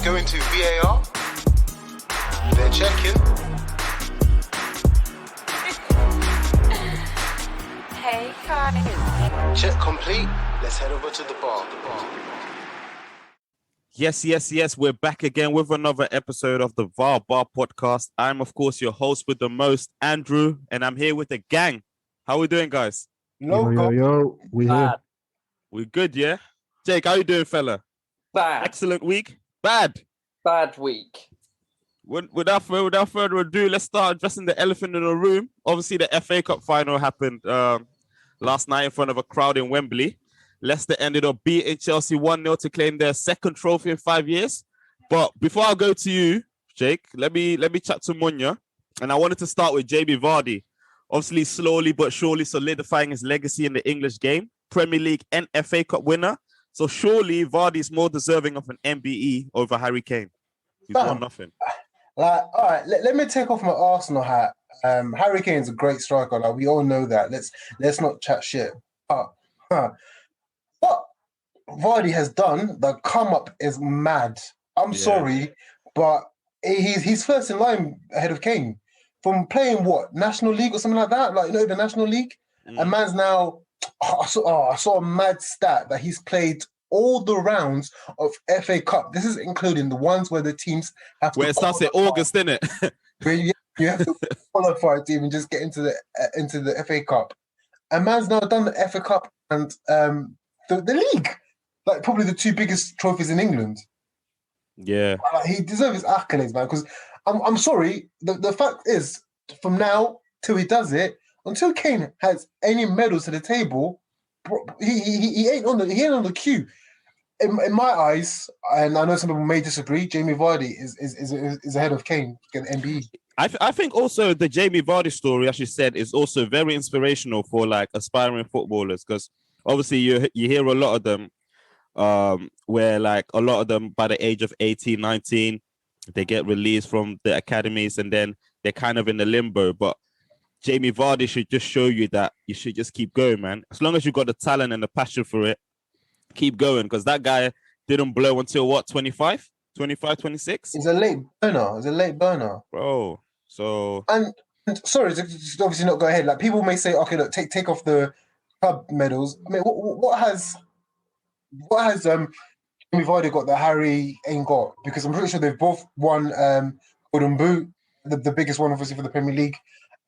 going to VAR. They're checking. Hey guys. Check complete. Let's head over to the bar. Yes. We're back again with another episode of the VARBAR podcast. I'm, of course, your host with the most, Andrew, and I'm here with the gang. How we doing, guys? Yo, we here. We good, yeah? Jake, how you doing, fella? Bad. Excellent week? Bad Week. Without further ado, let's start addressing the elephant in the room. Obviously, the FA Cup final happened last night in front of a crowd in Wembley. Leicester ended up beating Chelsea 1-0 to claim their second trophy in 5 years. But before I go to you, Jake, let me chat to Munya. And I wanted to start with Jamie Vardy. Obviously, slowly but surely solidifying his legacy in the English game. Premier League and FA Cup winner. So surely Vardy is more deserving of an MBE over Harry Kane. He's won nothing. Like, all right, let me take off my Arsenal hat. Harry Kane's a great striker. Like, we all know that. Let's not chat shit. What Vardy has done, the come up is mad. I'm sorry, but he's first in line ahead of Kane. From playing National League or something like that? Like, the National League? A man's now, I saw a mad stat that he's played all the rounds of FA Cup. This is including the ones where the teams have to... Where it starts in August, innit? Where you have to qualify to even just get into the FA Cup. A man's now done the FA Cup and the league. Like, probably the two biggest trophies in England. Yeah. He deserves his accolades, man, because I'm sorry, the fact is, from now till he does it, until Kane has any medals to the table, he ain't on the queue. In my eyes, and I know some people may disagree, Jamie Vardy is ahead of Kane to get an MBE. I think also the Jamie Vardy story, as you said, is also very inspirational for like aspiring footballers, because obviously you hear a lot of them where like a lot of them by the age of 18, 19, they get released from the academies and then they're kind of in the limbo. But Jamie Vardy should just show you that you should just keep going, man. As long as you've got the talent and the passion for it, keep going, because that guy didn't blow until 25, 26? He's a late burner. Bro, so... And sorry, to obviously not go ahead. Like, people may say, okay, look, take off the club medals. I mean, what has Jamie Vardy got that Harry ain't got? Because I'm pretty sure they've both won Golden Boot, the biggest one, obviously, for the Premier League.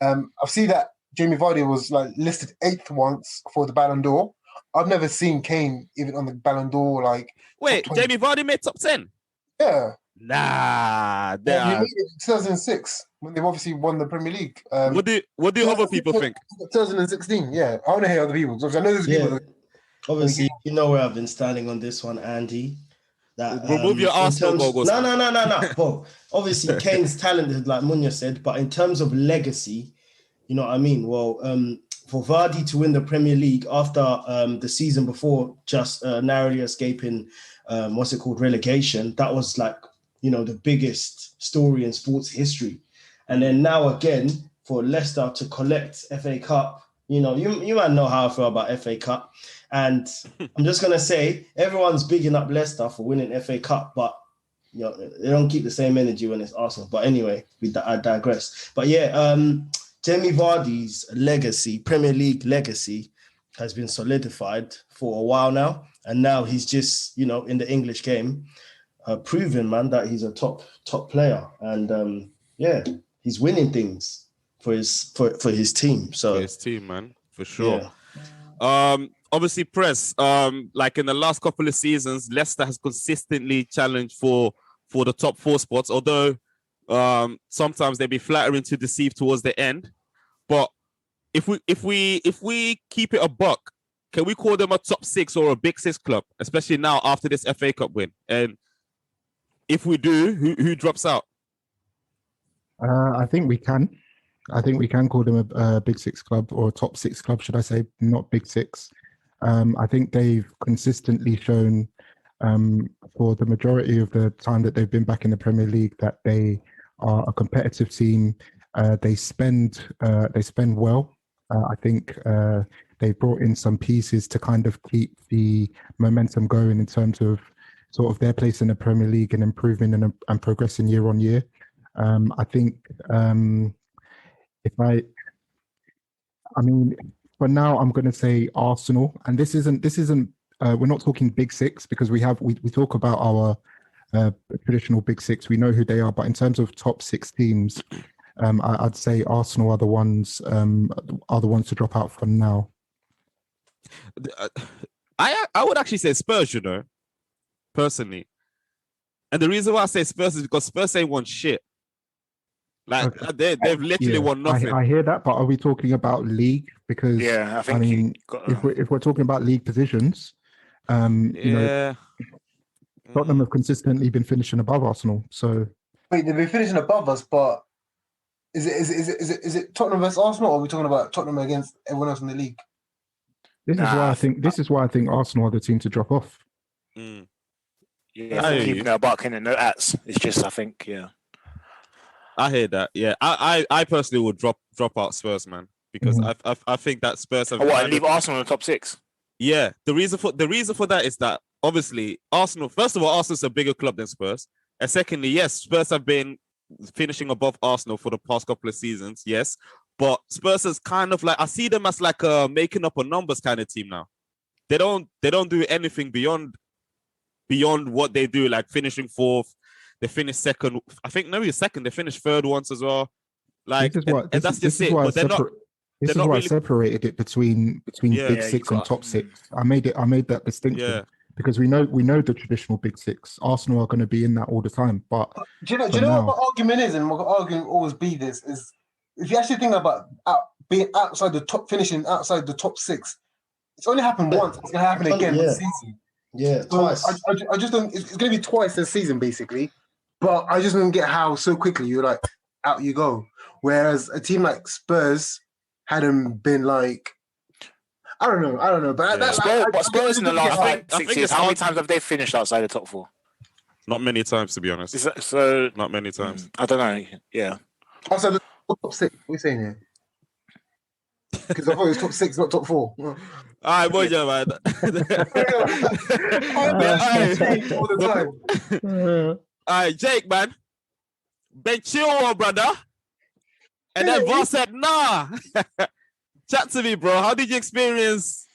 I've seen that Jamie Vardy was like listed 8th once for the Ballon d'Or. I've never seen Kane even on the Ballon d'Or. Like, wait, Jamie Vardy made top 10? Yeah. Nah. He made it in 2006 when they've obviously won the Premier League. What do other people think? 2016, yeah. I want to hear other people. I know there's people that... Obviously, you know where I've been standing on this one, Andy. That remove your Arsenal logos. No. Well, obviously, Kane's talented, like Munya said, but in terms of legacy, you know what I mean? Well, for Vardy to win the Premier League after the season before just narrowly escaping, relegation, that was like, the biggest story in sports history. And then now again, for Leicester to collect FA Cup, you might know how I feel about FA Cup. And I'm just going to say, everyone's bigging up Leicester for winning FA Cup, but they don't keep the same energy when it's Arsenal. But anyway, I digress. But yeah, Jamie Vardy's legacy, Premier League legacy, has been solidified for a while now. And now he's just, in the English game, proven, man, that he's a top player. And he's winning things for his team. So for his team, man, for sure. Yeah. Obviously, Press, like in the last couple of seasons, Leicester has consistently challenged for the top 4 spots, although sometimes they'd be flattering to deceive towards the end. But if we keep it a buck, can we call them a top 6 or a big 6 club, especially now after this FA Cup win? And if we do, who drops out? I think we can. I think we can call them a big 6 club, or a top 6 club, should I say, not big 6. I think they've consistently shown for the majority of the time that they've been back in the Premier League that they are a competitive team. They spend well. I think they brought in some pieces to kind of keep the momentum going in terms of sort of their place in the Premier League and improving and progressing year on year. I think I mean, for now, I'm going to say Arsenal, and this isn't. We're not talking big six because we talk about our traditional big six. We know who they are, but in terms of top six teams, I'd say Arsenal are the ones to drop out for now. I would actually say Spurs, you know, personally, and the reason why I say Spurs is because Spurs ain't won shit. Like they've literally won nothing. I hear that, but are we talking about league? Because I mean, if we're talking about league positions, you know, Tottenham have consistently been finishing above Arsenal. So wait, they've been finishing above us, but is it Tottenham versus Arsenal, or are we talking about Tottenham against everyone else in the league? This is why I think Arsenal are the team to drop off. Yeah, I think no barking and no ats. It's just I think I hear that. Yeah, I personally would drop out Spurs, man, because I think that Spurs have. And leave Arsenal in the top six. Yeah, the reason for that is that obviously Arsenal. First of all, Arsenal's a bigger club than Spurs, and secondly, yes, Spurs have been finishing above Arsenal for the past couple of seasons. Yes, but Spurs is kind of like I see them as like a making up a numbers kind of team now. They don't do anything beyond what they do, like finishing fourth. They finished second. I think maybe second. They finished third once as well. Like, and that's just it. But they're not. This is why I separated it between big six and top six. I made that distinction because we know the traditional big six. Arsenal are going to be in that all the time. But do you know what my argument is, and my argument will always be this: is if you actually think about being outside the top, finishing outside the top six, it's only happened once. It's going to happen again this season. Yeah, so twice. I just don't. It's going to be twice this season, basically. But I just don't get how so quickly you're like out you go. Whereas a team like Spurs hadn't been like, I don't know. But Spurs in the last 6 years, how many times have they finished outside the top four? Not many times, to be honest. Not many times. I don't know. Yeah. Outside the top six. What are you saying here? Because I thought it was top six, not top four. All right, boy, man. All the time. All right, Jake, man. Ben chill, brother. And then Voss said, nah. Chat to me, bro. How did you experience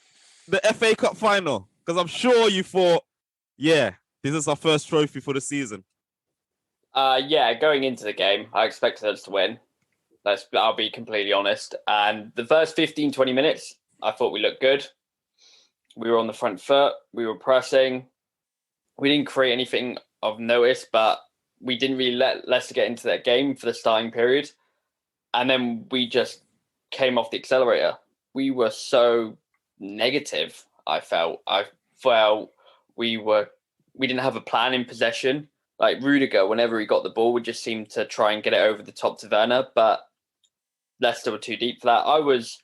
the FA Cup final? Because I'm sure you thought, this is our first trophy for the season. Going into the game, I expected us to win. I'll be completely honest. And the first 15, 20 minutes, I thought we looked good. We were on the front foot. We were pressing. We didn't create anything of notice, but we didn't really let Leicester get into that game for the starting period. And then we just came off the accelerator. We were so negative, I felt. We didn't have a plan in possession. Like Rudiger, whenever he got the ball, would just seem to try and get it over the top to Werner, but Leicester were too deep for that. I was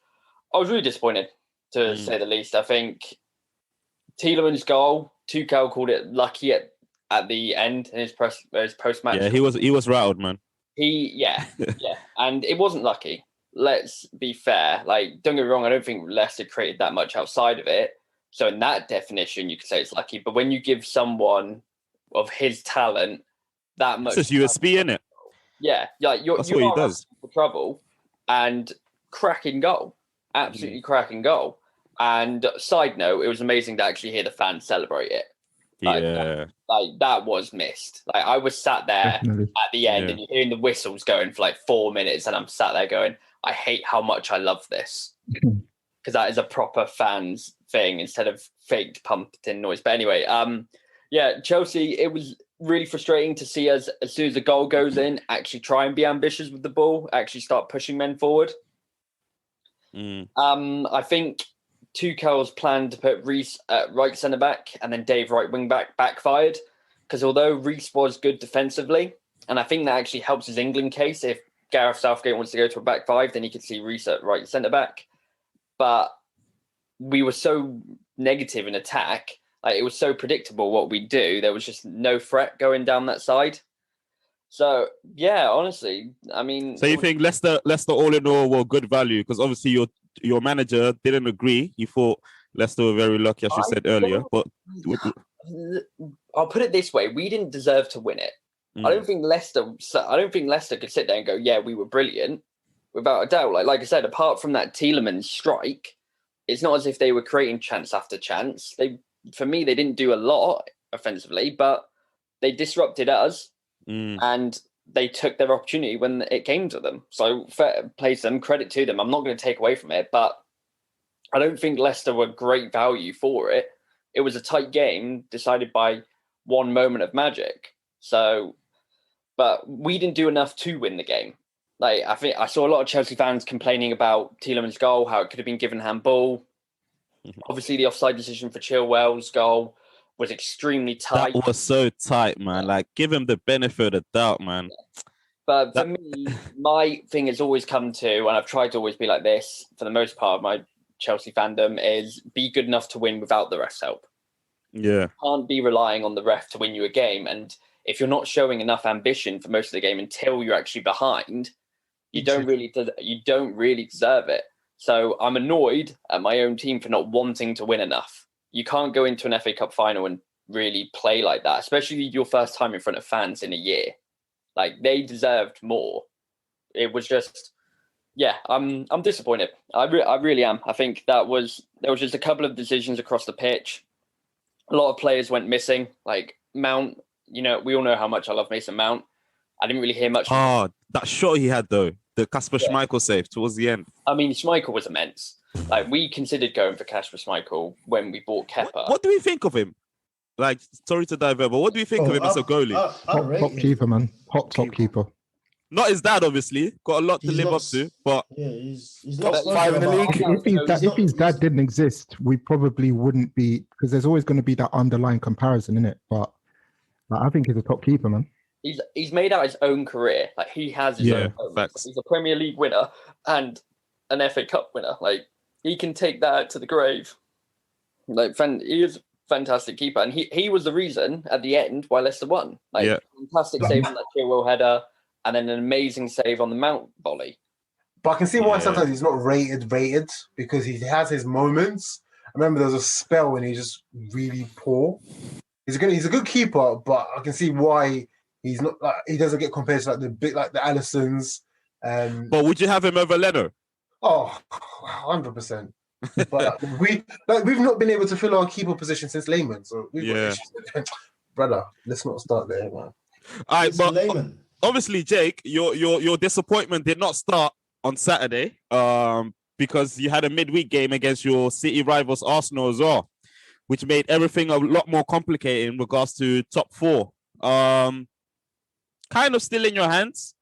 really disappointed, to say the least. I think Tielemans' goal, Tuchel called it lucky at the end in his post-match. Yeah, he was rattled, man. And it wasn't lucky. Let's be fair. Like, don't get me wrong, I don't think Leicester created that much outside of it. So in that definition, you could say it's lucky. But when you give someone of his talent that much, it's just USP, innit? Yeah, like that's what he does. For trouble and cracking goal, absolutely cracking goal. And side note, it was amazing to actually hear the fans celebrate it. That was missed. Like I was sat there at the end, and you're hearing the whistles going for like 4 minutes, and I'm sat there going, I hate how much I love this, because that is a proper fans thing instead of faked pumped in noise. But anyway, Chelsea, it was really frustrating to see us as soon as the goal goes in, actually try and be ambitious with the ball, actually start pushing men forward. I think Tuchel's plan to put Reece at right centre back and then Dave right wing back backfired, because although Reece was good defensively, and I think that actually helps his England case. If Gareth Southgate wants to go to a back five, then he could see Reece at right centre back. But we were so negative in attack. Like, it was so predictable what we do. There was just no threat going down that side. So, yeah, honestly, I mean... So you think Leicester all in all were good value? Because obviously your manager didn't agree. He thought Leicester were very lucky, as you said earlier. But I'll put it this way: we didn't deserve to win it. I don't think Leicester could sit there and go, "Yeah, we were brilliant," without a doubt. Like I said, apart from that Tielemans strike, it's not as if they were creating chance after chance. For me, they didn't do a lot offensively, but they disrupted us, and they took their opportunity when it came to them. So fair play to them, credit to them. I'm not going to take away from it, but I don't think Leicester were great value for it. It was a tight game decided by one moment of magic. So, but we didn't do enough to win the game. Like, I think I saw a lot of Chelsea fans complaining about Tielemans' goal, how it could have been given handball. Obviously, the offside decision for Chilwell's goal was extremely tight. That was so tight, man. Like, give him the benefit of the doubt, man. But for me, my thing has always come to, and I've tried to always be like this for the most part of my Chelsea fandom, is be good enough to win without the ref's help. Yeah. You can't be relying on the ref to win you a game. And if you're not showing enough ambition for most of the game until you're actually behind, you don't really deserve it. So I'm annoyed at my own team for not wanting to win enough. You can't go into an FA Cup final and really play like that, especially your first time in front of fans in a year. Like, they deserved more. It was just, yeah, I'm disappointed. I really am. I think there was just a couple of decisions across the pitch. A lot of players went missing. Like Mount, we all know how much I love Mason Mount. I didn't really hear much. Oh, that shot he had though, the Kasper Schmeichel save towards the end. I mean, Schmeichel was immense. Like, we considered going for Kasper Schmeichel when we bought Kepa. What do we think of him? Like, sorry to divert, but what do you think of him as a goalie? Top keeper, man. Top keeper. Not his dad, obviously. Got a lot to live up to, but he's not Top 5 in the league. If his dad didn't exist, we probably wouldn't be, because there's always going to be that underlying comparison in it. But I think he's a top keeper, man. He's made out his own career. Like, he has his own home. Facts. He's a Premier League winner and an FA Cup winner. Like, he can take that to the grave. Like, he is a fantastic keeper, and he was the reason at the end why Leicester won. Like, fantastic save on that Chilwell header, and then an amazing save on the Mount volley. But I can see why sometimes he's not rated, because he has his moments. I remember there was a spell when he's just really poor. He's a good keeper, but I can see why he's not, like, he doesn't get compared to like the Allisons. But would you have him over Leno? Oh, 100%. But we've not been able to fill our keeper position since Lehman. So we've got issues. Brother, let's not start there, man. All right, but Lehman. Obviously, Jake, your disappointment did not start on Saturday, because you had a midweek game against your city rivals Arsenal as well, which made everything a lot more complicated in regards to top 4. Kind of still in your hands,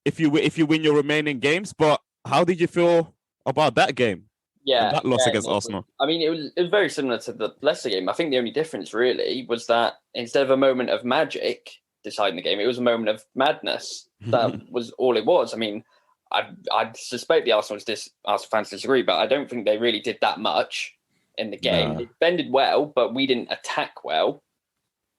if you win your remaining games. But how did you feel about that game? Yeah, that loss against Arsenal. I mean, it was very similar to the Leicester game. I think the only difference really was that instead of a moment of magic deciding the game, it was a moment of madness. That was all it was. I mean, I suspect the Arsenal fans disagree, but I don't think they really did that much in the game. They defended well, but we didn't attack well.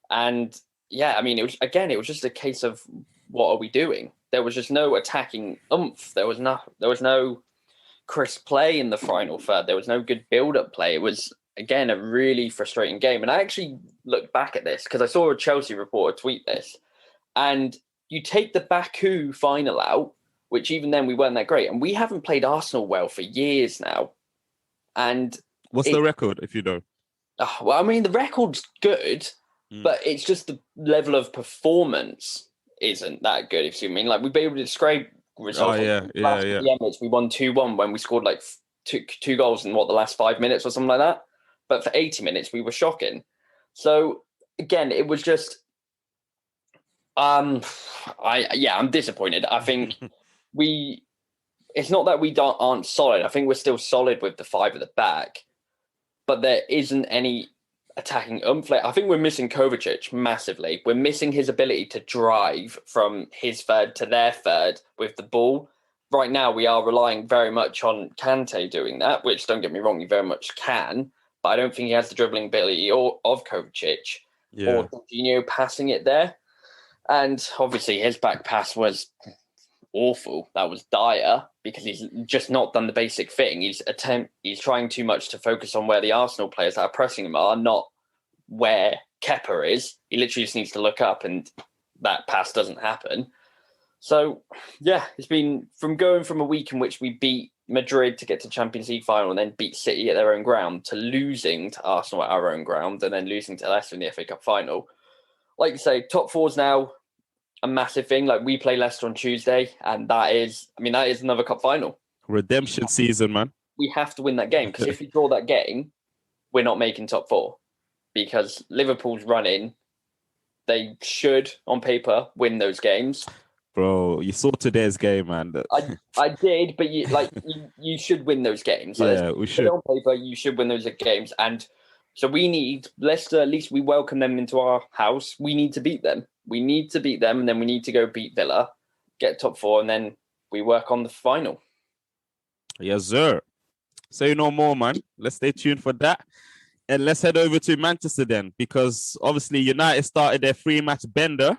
And yeah, I mean, it was just a case of, what are we doing? There was just no attacking oomph. There was no crisp play in the final third. There was no good build-up play. It was, again, a really frustrating game. And I actually looked back at this because I saw a Chelsea reporter tweet this. And you take the Baku final out, which even then we weren't that great. And we haven't played Arsenal well for years now. And what's the record, if you know? Well, I mean, the record's good, but it's just the level of performance isn't that good, if you mean. Like, we've been able to scrape results. The Emirates, we won 2-1 when we scored like two goals in the last 5 minutes or something like that. But for 80 minutes, we were shocking. So again, it was just, I'm disappointed. I think it's not that we aren't solid. I think we're still solid with the 5 at the back, but there isn't any attacking oomph. I think we're missing Kovacic massively. We're missing his ability to drive from his third to their third with the ball. Right now, we are relying very much on Kante doing that, which, don't get me wrong, he very much can, but I don't think he has the dribbling ability of Kovacic or Jorginho passing it there. And obviously, his back pass was awful. That was dire because he's just not done the basic thing. He's trying too much to focus on where the Arsenal players that are pressing him are, not where Kepa is. He literally just needs to look up and that pass doesn't happen. So, yeah, it's been from going from a week in which we beat Madrid to get to Champions League final and then beat City at their own ground to losing to Arsenal at our own ground and then losing to Leicester in the FA Cup final. Like you say, top four's now a massive thing. Like, we play Leicester on Tuesday, and that is another cup final. Redemption season, man. We have to win that game, because if we draw that game, we're not making top four, because Liverpool's running. They should, on paper, win those games. Bro, you saw today's game, man. I did, but you should win those games. Yeah, we should. On paper, you should win those games, and so we need Leicester. At least we welcome them into our house. We need to beat them. We need to beat them, and then we need to go beat Villa, get top four, and then we work on the final. Yes, sir. Say no more, man. Let's stay tuned for that. And let's head over to Manchester then, because obviously United started their 3-match bender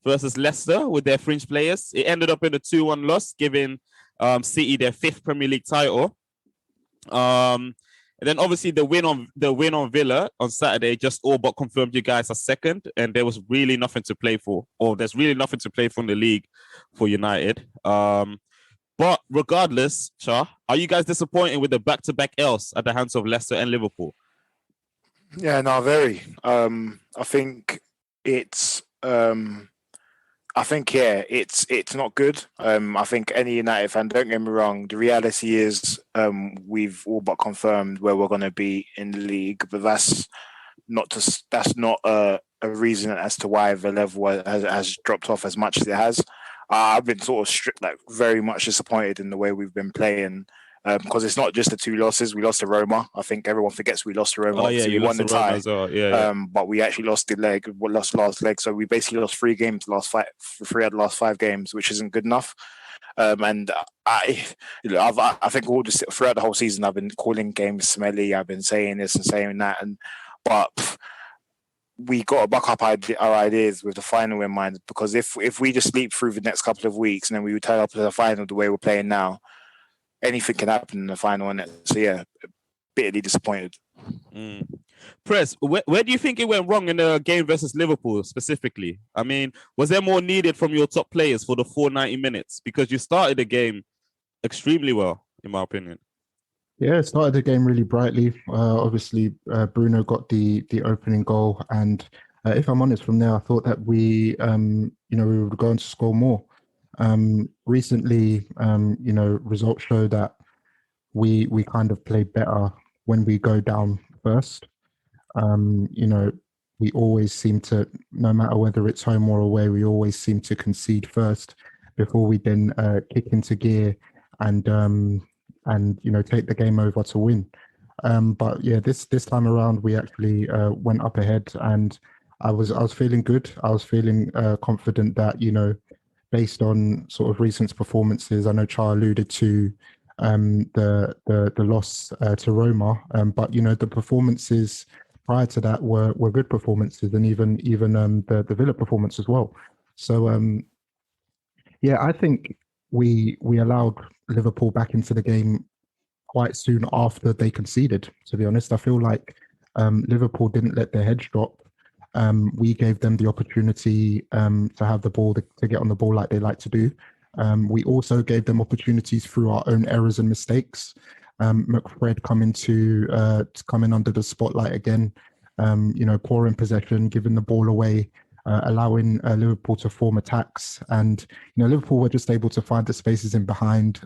versus Leicester with their fringe players. It ended up in a 2-1 loss, giving City their 5th Premier League title. And then obviously the win on Villa on Saturday just all but confirmed you guys are second, and there was really nothing to play for, or there's really nothing to play for in the league for United. But regardless, Cha, are you guys disappointed with the back-to-back L's at the hands of Leicester and Liverpool? Yeah, no, very. I think it's not good. I think any United fan, don't get me wrong, the reality is we've all but confirmed where we're going to be in the league, but that's not a reason as to why the level has dropped off as much as it has. I've been sort of very much disappointed in the way we've been playing. Because it's not just the 2 losses. We lost to Roma. I think everyone forgets we lost to Roma. Oh, yeah, so you won the tie. As well. Yeah. But we actually lost last leg. So we basically lost 3 games, 3 out of the last 5 games, which isn't good enough. And I think throughout the whole season, I've been calling games smelly. I've been saying this and saying that. But we got to buck up our ideas with the final in mind, because if we just sleep through the next couple of weeks and then we turn up to the final the way we're playing now, anything can happen in the final, and so yeah, bitterly disappointed. Press, where do you think it went wrong in the game versus Liverpool specifically? I mean, was there more needed from your top players for the full 90 minutes? Because you started the game extremely well, in my opinion. Yeah, started the game really brightly. Obviously, Bruno got the opening goal, and if I'm honest, from there I thought that we were going to score more. Recently, results show that we kind of play better when we go down first. We always seem to, no matter whether it's home or away, we always seem to concede first before we then kick into gear and take the game over to win. But yeah, this time around we actually went up ahead, and I was feeling good. I was feeling confident that based on sort of recent performances. I know Char alluded to the loss to Roma, but the performances prior to that were good performances, and even the Villa performance as well. So I think we allowed Liverpool back into the game quite soon after they conceded. To be honest, I feel like Liverpool didn't let their heads drop. We gave them the opportunity to have the ball, to get on the ball like they like to do. We also gave them opportunities through our own errors and mistakes. McFred coming under the spotlight again, poor in possession, giving the ball away, allowing Liverpool to form attacks. And, Liverpool were just able to find the spaces in behind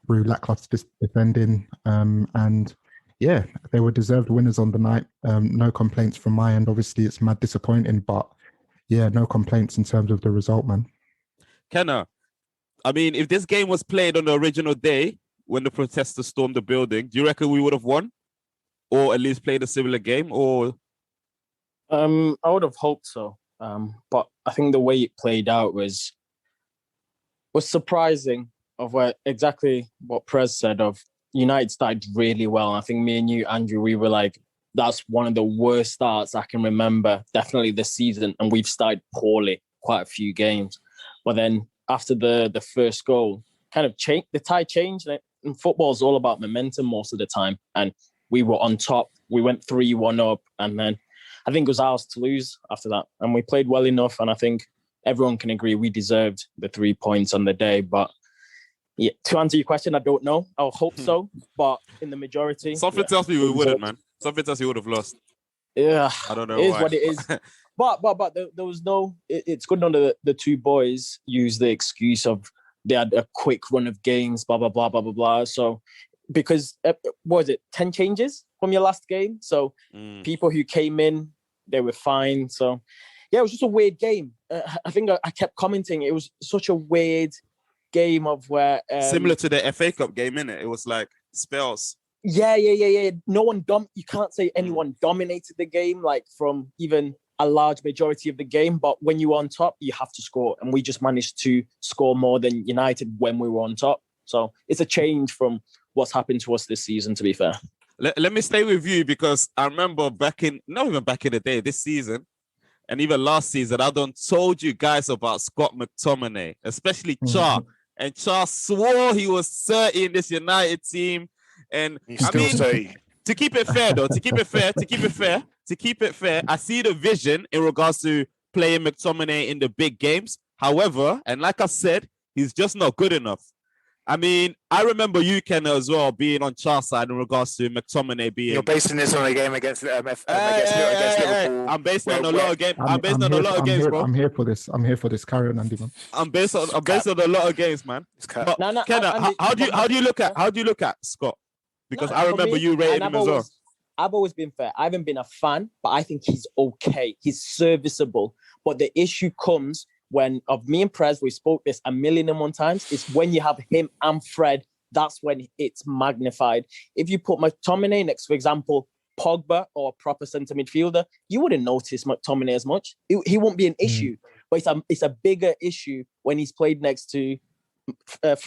through lackluster defending. And yeah, they were deserved winners on the night. No complaints from my end. Obviously, it's mad disappointing, but yeah, no complaints in terms of the result, man. Kenna, I mean, if this game was played on the original day when the protesters stormed the building, do you reckon we would have won? Or at least played a similar game? Or I would have hoped so. But I think the way it played out was surprising, of where exactly what Prez said of United started really well. I think me and you, Andrew, we were like, that's one of the worst starts I can remember, definitely this season. And we've started poorly quite a few games. But then after the first goal, kind of changed, the tide changed. And football is all about momentum most of the time. And we were on top. We went 3-1 up. And then I think it was ours to lose after that. And we played well enough. And I think everyone can agree we deserved the 3 points on the day. But yeah, to answer your question, I don't know. I'll hope so. But in the majority... Something tells me we wouldn't, man. Something tells me we would have lost. Yeah. I don't know It is why. what it is. But there was no... It's good none of the two boys use the excuse of they had a quick run of games, blah, blah, blah, blah, blah, blah. So... Because, what was it, 10 changes from your last game? So people who came in, they were fine. So, yeah, it was just a weird game. I think I kept commenting. It was such a weird game of where... Similar to the FA Cup game, innit? It was like spells. Yeah. No one... You can't say anyone dominated the game, like from even a large majority of the game. But when you're on top, you have to score. And we just managed to score more than United when we were on top. So it's a change from what's happened to us this season, to be fair. Let me stay with you because I remember not even back in the day, this season, and even last season, I done told you guys about Scott McTominay, especially Char. And Char swore he was 30 in this United team. And He's still 30. To keep it fair, though, to keep it fair, I see the vision in regards to playing McTominay in the big games. However, and like I said, he's just not good enough. I mean, I remember you, Ken, as well, being on Char's side in regards to McTominay being... You're basing this on a game against Liverpool. I'm basing on a lot of games. I'm basing on a lot of games, bro. I'm here for this. Carry on, Andy, man. I'm based on a lot of games, man. But Ken, how do you look at Scott? Because I remember you rating him as well. I've always been fair. I haven't been a fan, but I think he's okay. He's serviceable. But the issue comes... when of me and Prez, we spoke this a million and one times, is when you have him and Fred, that's when it's magnified. If you put McTominay next, for example, Pogba or a proper centre midfielder, you wouldn't notice McTominay as much. He won't be an issue, but it's a bigger issue when he's played next to Fred.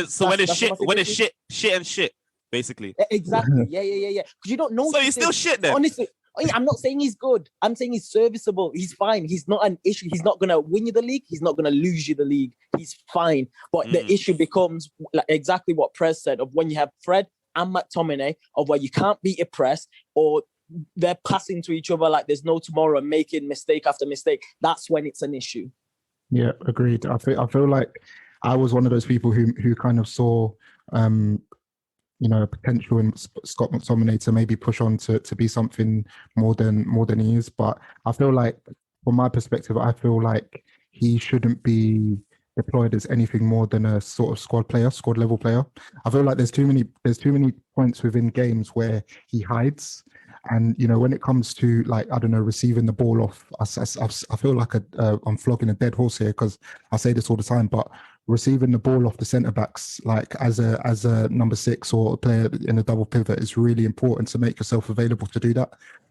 So when it's shit, basically. Exactly. Yeah. Because you don't know. So he's still shit then. Honestly. I'm not saying he's good. I'm saying he's serviceable. He's fine. He's not an issue. He's not going to win you the league. He's not going to lose you the league. He's fine. But the issue becomes like exactly what Prez said of when you have Fred and McTominay of where you can't beat a press or they're passing to each other like there's no tomorrow and making mistake after mistake. That's when it's an issue. Yeah, agreed. I feel like I was one of those people who kind of saw potential in Scott McTominay to maybe push on to be something more than he is. But I feel like, from my perspective, I feel like he shouldn't be deployed as anything more than a sort of squad level player. I feel like there's too many points within games where he hides. And, when it comes to, like, I don't know, receiving the ball off, I feel like I'm flogging a dead horse here because I say this all the time, but receiving the ball off the centre-backs, like as a number 6 or a player in a double pivot is really important to make yourself available to do that.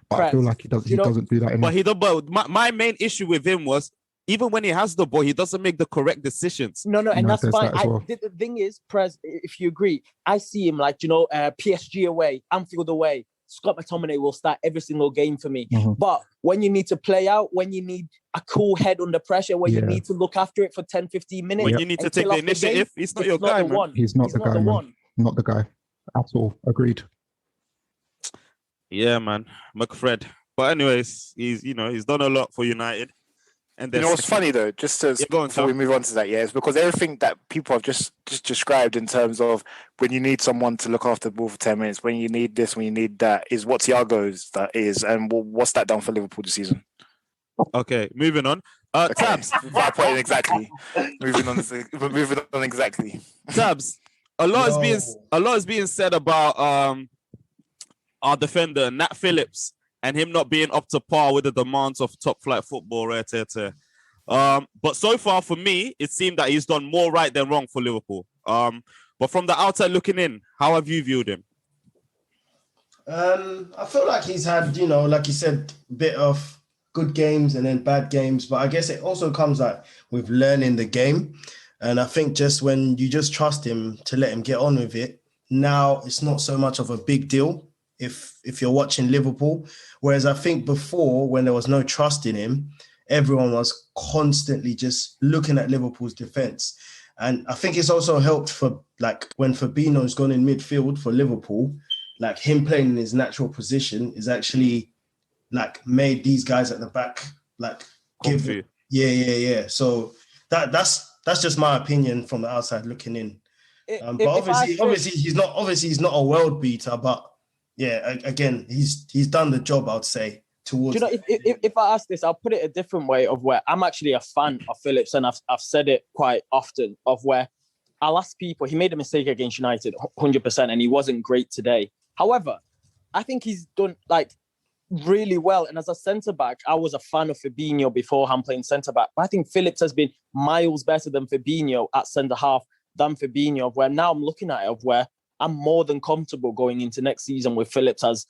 But I feel like he doesn't do that enough. But my main issue with him was, even when he has the ball, he doesn't make the correct decisions. No, and that's fine. The thing is, Prez, if you agree, I see him like, PSG away, Anfield away, Scott McTominay will start every single game for me. But when you need to play out, when you need a cool head under pressure, when you need to look after it for 10, 15 minutes. When you need to take the initiative, he's not your guy, man. He's not the guy, man. Not the guy at all. Agreed. Yeah, man. McFred. But anyways, he's done a lot for United. And what's funny though, before we move on to that, is because everything that people have just described in terms of when you need someone to look after the ball for 10 minutes, when you need this, when you need that, is what Thiago's that is, and what's that done for Liverpool this season? Okay, moving on. Tabs. Exactly. Moving on exactly. Tabs. A lot is being said about our defender Nat Phillips and him not being up to par with the demands of top flight football, right? But so far for me, it seemed that he's done more right than wrong for Liverpool. But from the outside looking in, how have you viewed him? I feel like he's had, like you said, a bit of good games and then bad games. But I guess it also comes like with learning the game. And I think just when you just trust him to let him get on with it, now it's not so much of a big deal if you're watching Liverpool. Whereas I think before, when there was no trust in him, everyone was constantly just looking at Liverpool's defence. And I think it's also helped for, like, when Fabinho's gone in midfield for Liverpool, like him playing in his natural position is actually like made these guys at the back like give them, yeah. So that's just my opinion from the outside looking in. But obviously he's not a world beater, but yeah, again, he's done the job, I'd say. Towards, do you know, if I ask this, I'll put it a different way of where I'm actually a fan of Phillips, and I've said it quite often of where I'll ask people, he made a mistake against United 100% and he wasn't great today. However, I think he's done like really well. And as a centre-back, I was a fan of Fabinho beforehand playing centre-back. But I think Phillips has been miles better than Fabinho at centre-half than Fabinho, of where now I'm looking at it of where I'm more than comfortable going into next season with Phillips as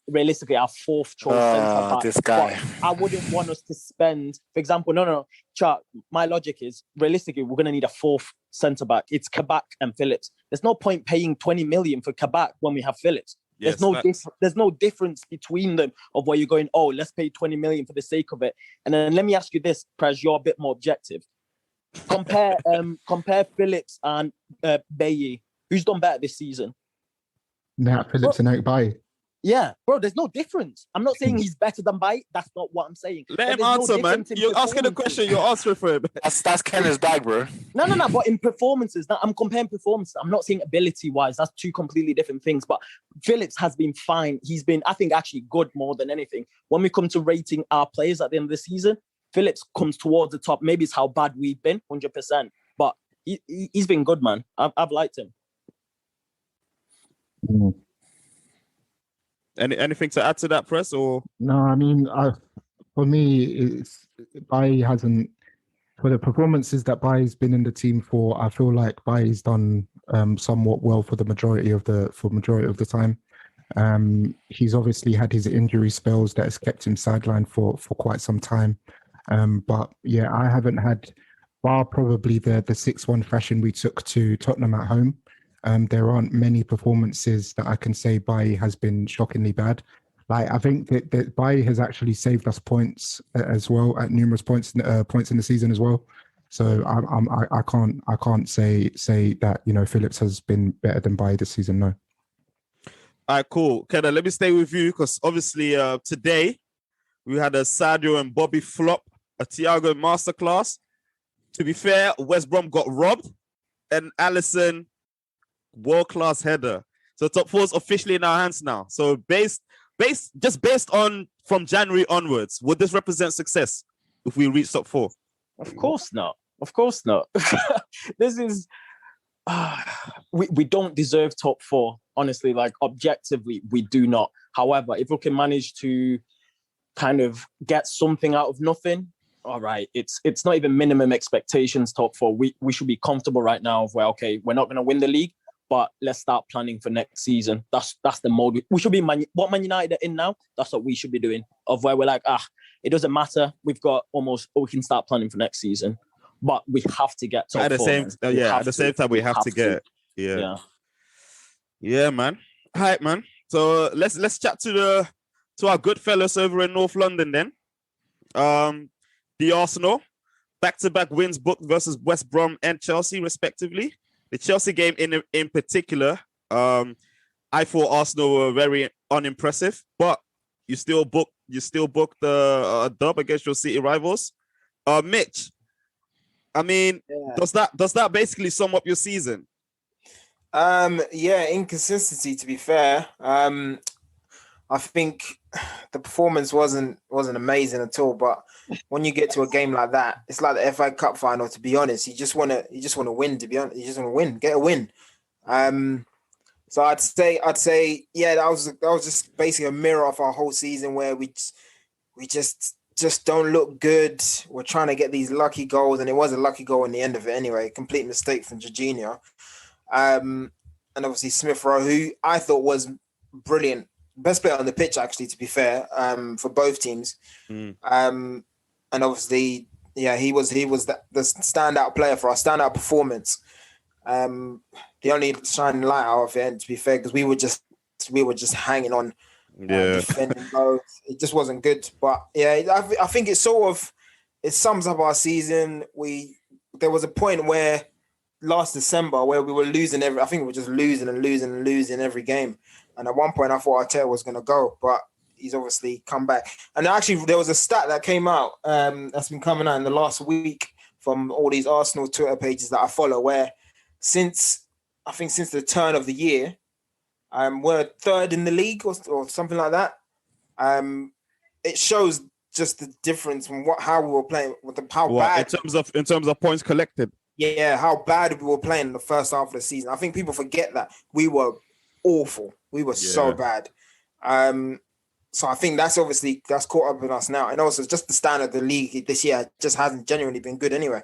realistically our fourth choice centre-back. This guy. But I wouldn't want us to spend, for example, no. Chat, my logic is realistically we're going to need a fourth centre-back. It's Kabak and Phillips. There's no point paying 20 million for Kabak when we have Phillips. Yes, there's no difference between them of where you're going, oh, let's pay 20 million for the sake of it. And then let me ask you this, Prez, you're a bit more objective. Compare Phillips and Bailly. Who's done better this season? Phillips and Eric Bailly. Yeah, bro, there's no difference. I'm not saying he's better than Bailly. That's not what I'm saying. Let him answer, man. You're asking a question, you're answering for him. That's Kenner's bag, bro. No. But in performances, I'm comparing performances. I'm not saying ability-wise. That's two completely different things. But Phillips has been fine. He's been, I think, actually good more than anything. When we come to rating our players at the end of the season, Phillips comes towards the top. Maybe it's how bad we've been, 100%. But he's been good, man. I've liked him. Mm. Anything to add to that, Press? Or no, I mean, for me, it's Bailly hasn't. For the performances that Bailly's been in the team for, I feel like Bailly's done somewhat well for the majority of the time. He's obviously had his injury spells that has kept him sidelined for quite some time. But yeah, I haven't had, bar probably the 6-1 thrashing we took to Tottenham at home. There aren't many performances that I can say Bailly has been shockingly bad. Like I think that Bailly has actually saved us points as well at numerous points in the season as well. So I can't say that Phillips has been better than Bailly this season. No. All right, cool. Kenna, let me stay with you because obviously today we had a Sadio and Bobby flop, a Thiago masterclass. To be fair, West Brom got robbed, and Allison world-class header. So top four is officially in our hands now. So based on from January onwards, would this represent success if we reach top four? Of course not. This is we don't deserve top four. Honestly, like objectively, we do not. However, if we can manage to kind of get something out of nothing, all right, it's not even minimum expectations top four. We should be comfortable right now of where, okay, we're not going to win the league, but let's start planning for next season. That's the mode. We should be what Man United are in now. That's what we should be doing. Of where we're like, it doesn't matter. We've got we can start planning for next season. But we have to get top at the four. Same time, we have to get it. Yeah, man. All right, man. So let's chat to our good fellas over in North London then. The Arsenal back-to-back wins booked versus West Brom and Chelsea, respectively. The Chelsea game in particular, I thought Arsenal were very unimpressive, but you still booked the dub against your City rivals. Mitch, I mean, does that basically sum up your season? Inconsistency, to be fair. I think the performance wasn't amazing at all, but when you get to a game like that, it's like the FA Cup final, to be honest. You just want to win, to be honest. You just want to win, get a win. So I'd say, that was just basically a mirror of our whole season where we just don't look good. We're trying to get these lucky goals, and it was a lucky goal in the end of it anyway. Complete mistake from Jorginho. And obviously Smith Rowe, who I thought was brilliant. Best player on the pitch, actually, to be fair, for both teams. And obviously, he was the standout player for our standout performance. The only shining light out of it, to be fair, because we were just hanging on, defending both. It just wasn't good. But I think it sums up our season. There was a point where last December where we were losing I think we were just losing every game. And at one point I thought Arteta was going to go, but he's obviously come back. And actually, there was a stat that came out that's been coming out in the last week from all these Arsenal Twitter pages that I follow, where since the turn of the year, we're third in the league or something like that. It shows just the difference from how we were playing, bad in terms of points collected. Yeah, how bad we were playing in the first half of the season. I think people forget that we were awful. We were so bad. So I think that's caught up with us now, and also just the standard of the league this year just hasn't genuinely been good anyway.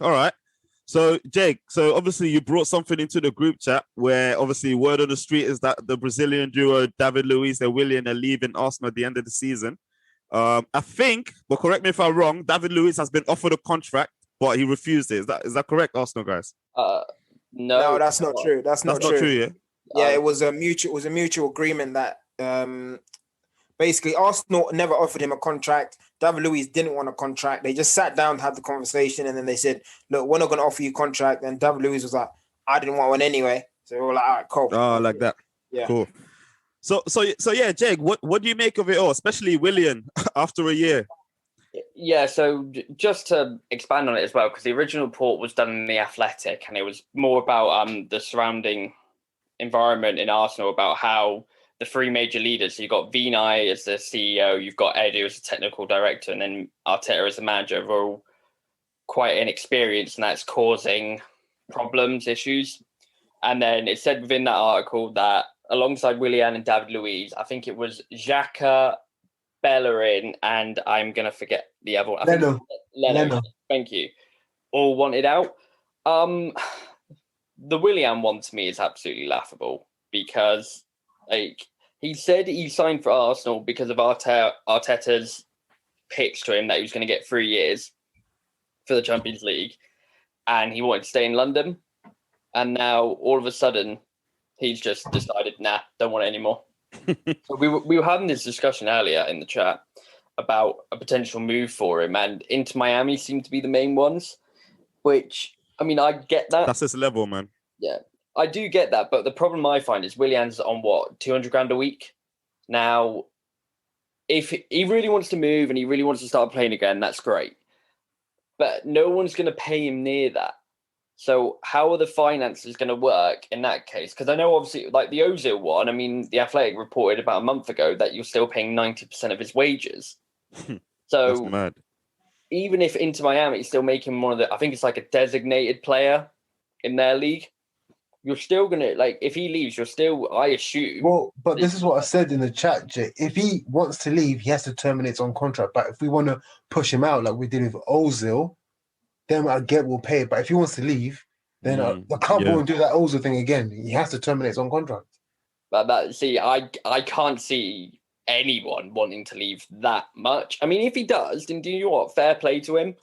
All right. So, Jake, obviously you brought something into the group chat where obviously word on the street is that the Brazilian duo David Luiz and Willian are leaving Arsenal at the end of the season. I think, but correct me if I'm wrong, David Luiz has been offered a contract, but he refused it. Is that correct, Arsenal guys? No, that's not true. That's not true. Yeah. Yeah, it was a mutual agreement that basically Arsenal never offered him a contract. David Luiz didn't want a contract. They just sat down, had the conversation, and then they said, "Look, we're not going to offer you a contract." And David Luiz was like, "I didn't want one anyway." So we were like, "All right, cool." Oh, like that. Yeah. Cool. So yeah, Jake, what do you make of it all, especially Willian after a year? Yeah, so just to expand on it as well, because the original report was done in The Athletic, and it was more about the surrounding environment in Arsenal, about how the three major leaders, so you've got Vinay as the CEO, you've got Edu as the technical director, and then Arteta as the manager, are all quite inexperienced, and that's causing problems, issues. And then it said within that article that alongside Willian and David Luiz, I think it was Xhaka, Bellerin, and I'm going to forget the other one. Leno. Thank you. All wanted out. The Willian one to me is absolutely laughable because he said he signed for Arsenal because of Arteta's pitch to him that he was going to get 3 years for the Champions League and he wanted to stay in London. And now all of a sudden he's just decided, nah, don't want it anymore. So we were having this discussion earlier in the chat about a potential move for him, and Inter Miami seemed to be the main ones, which, I mean, I get that. That's his level, man. Yeah, I do get that. But the problem I find is Willian's on what, 200 grand a week? Now, if he really wants to move and he really wants to start playing again, that's great. But no one's going to pay him near that. So how are the finances going to work in that case? Because I know obviously like the Ozil one, I mean, The Athletic reported about a month ago that you're still paying 90% of his wages. So that's mad. Even if Inter Miami is still making one of the, I think it's like a designated player in their league, you're still going to, like, if he leaves, you're still, I assume. Well, but this is what I said in the chat, Jay. If he wants to leave, he has to terminate his own contract. But if we want to push him out like we did with Ozil, then I get we'll pay it. But if he wants to leave, then the club won't do that Ozil thing again. He has to terminate his own contract. But I can't see anyone wanting to leave that much. I mean, if he does, then do you know what? Fair play to him.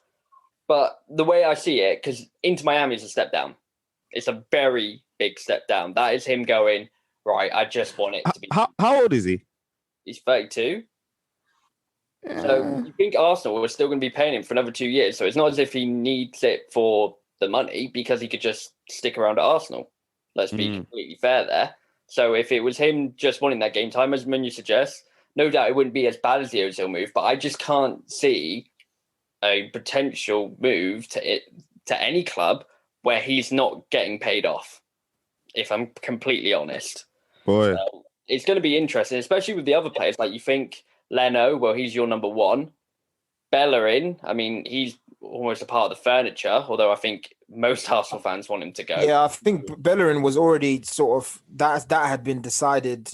But the way I see it, because Inter Miami is a step down. It's a very big step down. That is him going, right, I just want it to be. How old is he? He's 32. So you think Arsenal are still going to be paying him for another 2 years. So it's not as if he needs it for the money because he could just stick around at Arsenal. Let's be completely fair there. So if it was him just wanting that game time, as Menu suggests, no doubt it wouldn't be as bad as the Ozil move, but I just can't see a potential move to any club where he's not getting paid off, if I'm completely honest. Boy. So it's going to be interesting, especially with the other players. Like you think Leno, well, he's your number one. Bellerin, I mean, he's almost a part of the furniture, although I think most Arsenal fans want him to go. Yeah, I think Bellerin was already sort of that had been decided.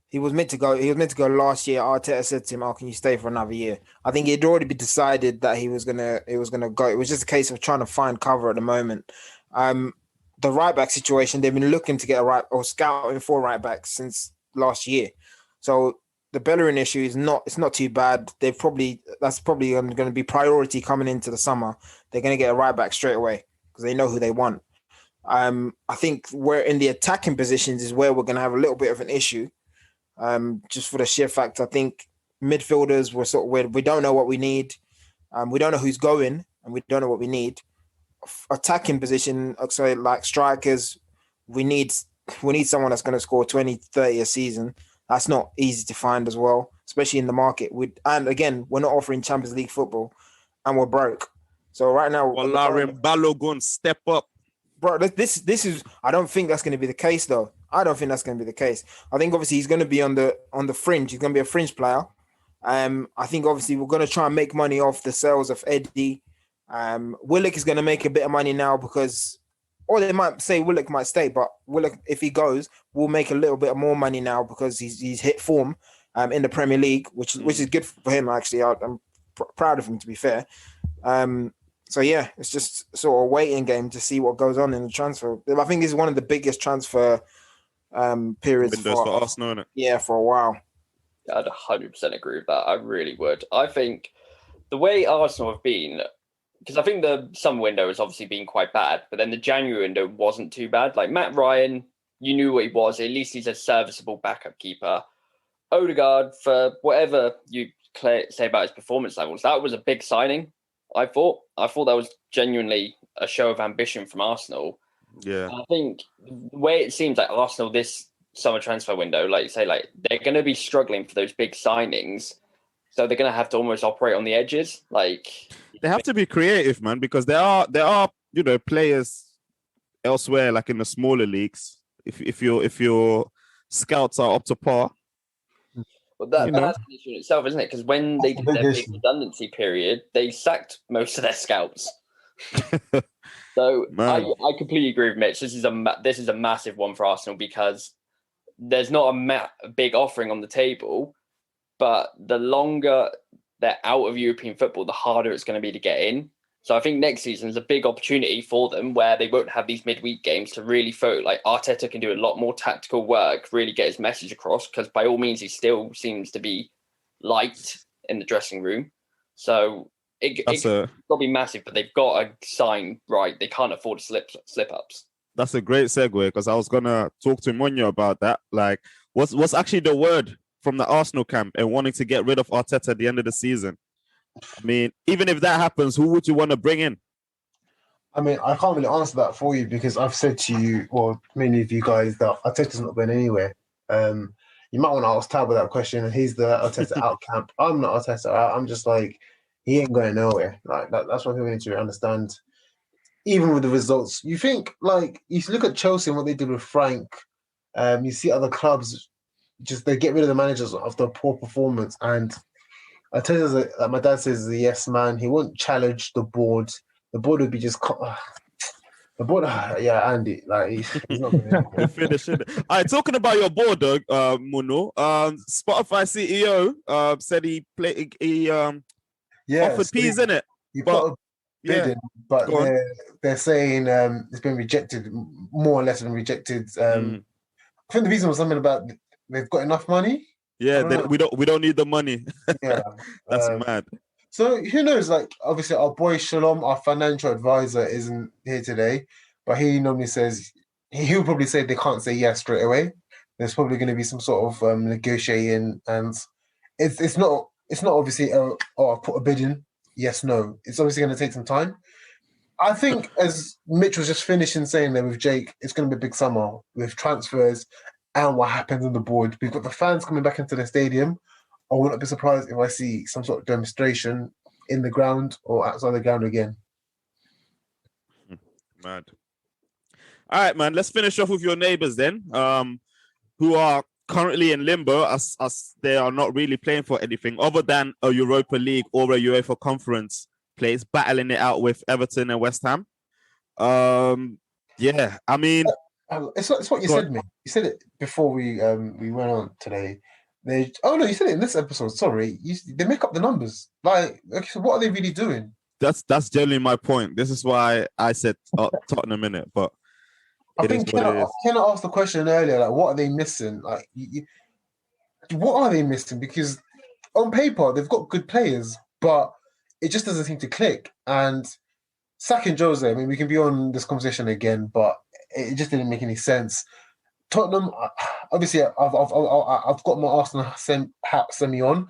He was meant to go. He was meant to go last year. Arteta said to him, "Oh, can you stay for another year?" I think it had already been decided that he was gonna go. It was just a case of trying to find cover at the moment. The right back situation, they've been looking to get a right or scouting for right back since last year. So the Bellerin issue is not too bad. That's probably going to be priority coming into the summer. They're going to get a right back straight away because they know who they want. I think we're in the attacking positions is where we're going to have a little bit of an issue. Just for the sheer fact, I think midfielders we don't know what we need. We don't know who's going, and we don't know what we need. Attacking position, so like strikers, we need we need someone that's going to score 20, 30 a season. That's not easy to find as well, especially in the market. And again, we're not offering Champions League football, and we're broke. So right now, Olarin Balogun, step up. Bro, this is. I don't think that's going to be the case, though. I don't think that's going to be the case. I think obviously he's going to be on the fringe. He's going to be a fringe player. I think obviously we're going to try and make money off the sales of Eddie. Willock is going to make a bit of money now because, or they might say Willock might stay, but Willock, if he goes, will make a little bit more money now because he's hit form in the Premier League, which is good for him actually. I'm proud of him, to be fair. So yeah, it's just sort of a waiting game to see what goes on in the transfer. I think this is one of the biggest transfer periods for Arsenal, isn't it? Yeah, for a while. I'd 100% agree with that. I really would. I think the way Arsenal have been, because I think the summer window has obviously been quite bad, but then the January window wasn't too bad. Like Matt Ryan, you knew what he was. At least he's a serviceable backup keeper. Odegaard, for whatever you say about his performance levels, that was a big signing. I thought that was genuinely a show of ambition from Arsenal. Yeah, I think the way it seems like Arsenal this summer transfer window, like you say, like they're going to be struggling for those big signings, so they're going to have to almost operate on the edges. Like they have to be creative, man, because there are players elsewhere, like in the smaller leagues. If your scouts are up to par. But that's an issue in itself, isn't it? Because when they did their big redundancy period, they sacked most of their scouts. So I completely agree with Mitch. This is a massive one for Arsenal because there's not a big offering on the table, but the longer they're out of European football, the harder it's going to be to get in. So I think next season is a big opportunity for them where they won't have these midweek games to really focus. Like Arteta can do a lot more tactical work, really get his message across, because by all means, he still seems to be liked in the dressing room. So it's got to be massive, but they've got to sign right. They can't afford slip-ups. That's a great segue because I was going to talk to Monyo about that. Like, what's actually the word from the Arsenal camp and wanting to get rid of Arteta at the end of the season? I mean, even if that happens, who would you want to bring in? I mean, I can't really answer that for you because I've said to you, or many of you guys, that Arteta's not going anywhere. You might want to ask Talbot that question. He's the Arteta out camp. I'm not Arteta out. I'm just like, he ain't going nowhere. Like that's one thing we need to understand. Even with the results, you think like you look at Chelsea and what they did with Frank. You see other clubs just they get rid of the managers after a poor performance and. I tell you, like my dad says, is a yes man. He won't challenge the board. The board would be just the board. Yeah, Andy, like he's not going to finish it. All right, talking about your board, though, Muno. Spotify CEO said he offered peas in it. He put a bid in, but they're saying it's been rejected. More or less been rejected. I think the reason was something about they've got enough money. Yeah, we don't need the money. Yeah, that's mad. So who knows? Like obviously, our boy Shalom, our financial advisor, isn't here today, but he normally says he'll probably say they can't say yes straight away. There's probably going to be some sort of negotiating, and it's not obviously put a bid in. Yes, no. It's obviously going to take some time. I think as Mitch was just finishing saying there with Jake, it's going to be a big summer with transfers. And what happens on the board. We've got the fans coming back into the stadium. I wouldn't be surprised if I see some sort of demonstration in the ground or outside the ground again. Mad. All right, man. Let's finish off with your neighbours then, who are currently in limbo as they are not really playing for anything other than a Europa League or a UEFA Conference place, battling it out with Everton and West Ham. Yeah, I mean... It's what you said, mate. You said it before we went on today. You said it in this episode. Sorry, they make up the numbers. Like, okay, so what are they really doing? That's generally my point. This is why I said Tottenham in it. But I think Ken asked the question earlier. Like, what are they missing? Like, what are they missing? Because on paper they've got good players, but it just doesn't seem to click. And sacking Jose, I mean, we can be on this conversation again, but it just didn't make any sense. Tottenham, obviously, I've got my Arsenal hat semi on.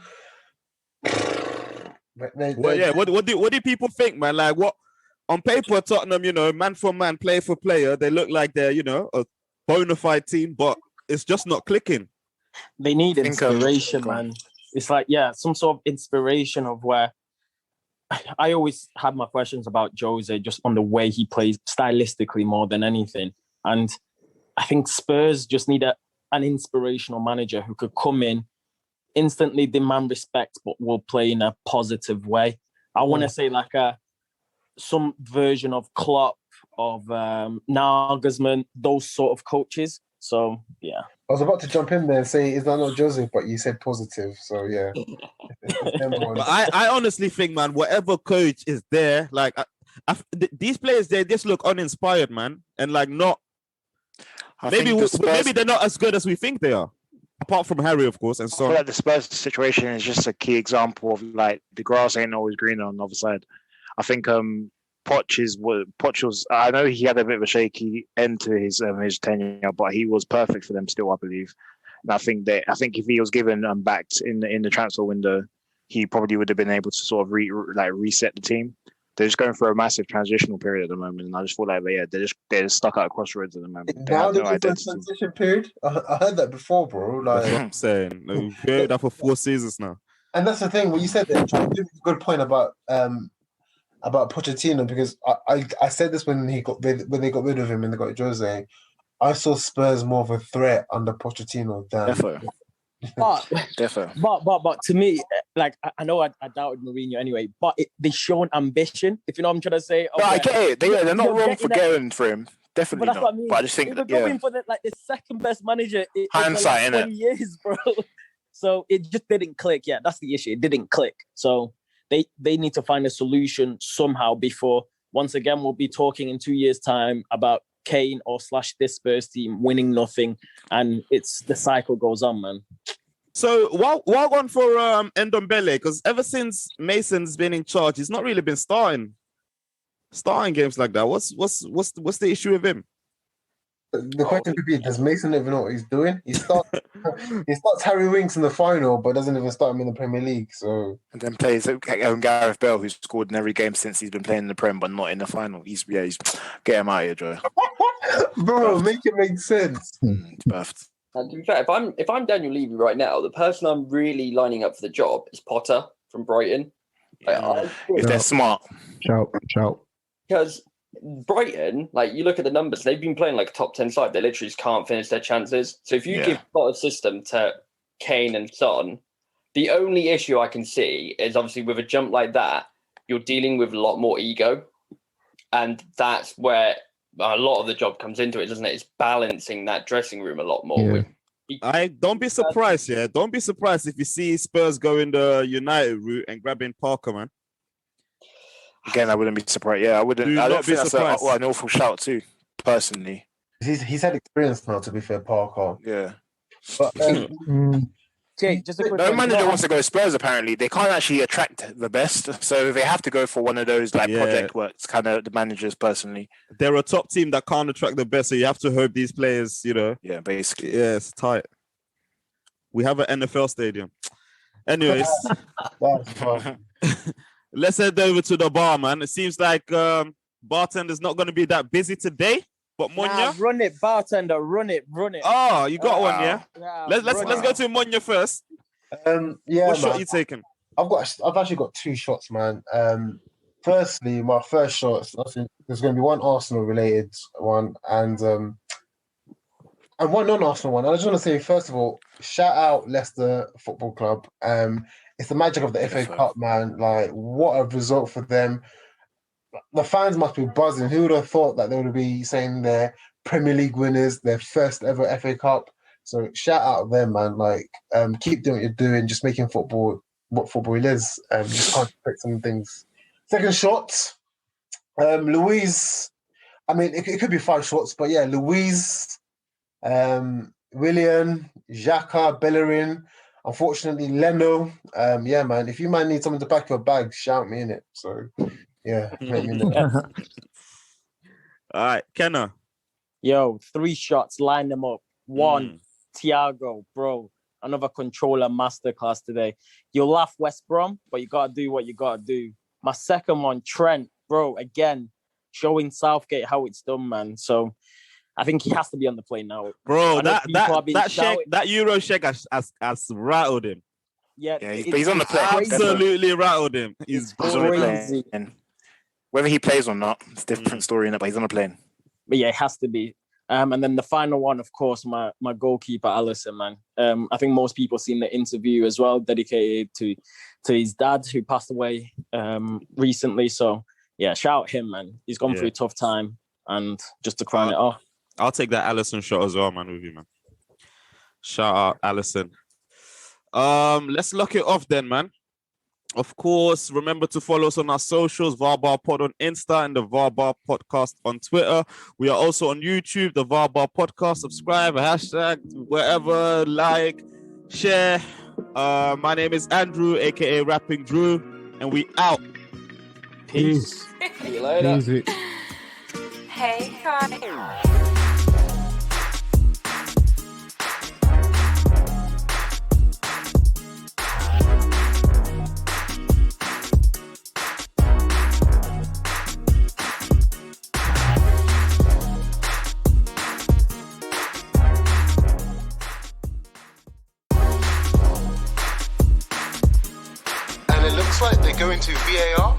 What do people think, man? Like, what on paper, Tottenham, man for man, player for player, they look like they're, bona fide team, but it's just not clicking. They need I think, inspiration, man. It's like, some sort of inspiration of where I always have my questions about Jose just on the way he plays stylistically more than anything. And I think Spurs just need an inspirational manager who could come in, instantly demand respect, but will play in a positive way. I want to say like some version of Klopp, of Nagelsmann, those sort of coaches. So, yeah. I was about to jump in there and say, is that not Joseph? But you said positive. So, yeah. But I honestly think, man, whatever coach is there, like these players, they just look uninspired, man. And like not, maybe they're not as good as we think they are. Apart from Harry, of course, and so I feel like the Spurs situation is just a key example of like the grass ain't always greener on the other side. I think Poch was. I know he had a bit of a shaky end to his tenure, but he was perfect for them still, I believe. And I think if he was given backed in the transfer window, he probably would have been able to sort of reset the team. They're just going through a massive transitional period at the moment, and I just feel like they're just stuck at a crossroads at the moment. Now they're in a transition period. I heard that before, bro. Like, that's what I'm saying. We've heard that for 4 seasons now. And that's the thing. What you said there, a good point about Pochettino, because I said this when they got rid of him and they got Jose. I saw Spurs more of a threat under Pochettino than. But to me, like I know I doubted Mourinho anyway, but they shown ambition. If you know what I'm trying to say. No, I get it. They're not wrong for going for him. Definitely but not. What I mean. But I just think they were going for the second best manager in hindsight, 20 years, bro. So it just didn't click. Yeah, that's the issue. It didn't click. So they need to find a solution somehow before once again we'll be talking in 2 years' time about Kane or / this Spurs team winning nothing, and the cycle goes on, man. So while on for Ndombele, because ever since Mason's been in charge, he's not really been starting games like that. What's the issue with him? The question could be: does Mason even know what he's doing? He starts Harry Winks in the final, but doesn't even start him in the Premier League. So and then plays Gareth Bale, who's scored in every game since he's been playing in the Prem, but not in the final. He's get him out of here, Joe. Bro, make it make sense. It's buffed. And to be fair, if I'm Daniel Levy right now, the person I'm really lining up for the job is Potter from Brighton. If they're smart. Shout. Because Brighton, like you look at the numbers, they've been playing like a top 10 side. They literally just can't finish their chances. So if you give Potter's system to Kane and Son, the only issue I can see is obviously with a jump like that, you're dealing with a lot more ego. And that's where a lot of the job comes into it, doesn't it? It's balancing that dressing room a lot more. Yeah. Don't be surprised, yeah. Don't be surprised if you see Spurs going the United route and grabbing Parker, man. Again, I wouldn't be surprised. Yeah, I wouldn't. I don't think that's an awful shout too, personally. He's had experience now, to be fair, Parker. Yeah. But, Jay, just a quick no manager wants to go Spurs, apparently. They can't actually attract the best. So they have to go for one of those project works, kind of the managers personally. They're a top team that can't attract the best, so you have to hope these players, Yeah, basically. Yeah, it's tight. We have an NFL stadium. Anyways. Let's head over to the bar, man. It seems like bartender's not going to be that busy today. But Monya, run it, bartender, run it. Oh, you got one, yeah. Let's go to Monya first. What shot you taking? I've actually got 2 shots, man. Firstly, my first shot, there's going to be one Arsenal related one and one non-Arsenal one. I just want to say, first of all, shout out Leicester Football Club. It's the magic of the FA Cup, man. Like, what a result for them. The fans must be buzzing. Who would have thought that they would be saying they're Premier League winners, their first ever FA Cup? So shout out them, man. Like, keep doing what you're doing, just making football what football is. Just can't expect some things. Second shot, Louise. I mean, it could be 5 shots, but yeah, Louise, Willian, Xhaka, Bellerin. Unfortunately, Leno. Yeah, man. If you might need someone to pack your bag, shout me in it. So. Yeah. All right, Kenna. Yo, 3 shots, line them up. 1, Thiago, bro. Another controller masterclass today. You'll laugh, West Brom, but you gotta do what you gotta do. My second one, Trent, bro. Again, showing Southgate how it's done, man. So I think he has to be on the plane now. Bro, I know people have been shouting- that Euro check has rattled him. Yeah, he's on the plane. Absolutely rattled him. He's on the crazy. plane. Whether he plays or not, it's a different story in it, but he's on a plane. But yeah, it has to be. And then the final one, of course, my goalkeeper, Allison, man. I think most people seen the interview as well, dedicated to his dad who passed away recently. So yeah, shout him, man. He's gone through a tough time, and just to crown it off. I'll take that Allison shot as well, man, with you, man. Shout out Allison. Let's lock it off then, man. Of course, remember to follow us on our socials, VARBARPOD on Insta and the VARBAR Podcast on Twitter. We are also on YouTube, the VARBAR Podcast. Subscribe, hashtag, wherever, like, share. My name is Andrew, aka Rapping Drew, and we out. Peace. See you later. Easy. Hey guys. And it looks like they're going to VAR.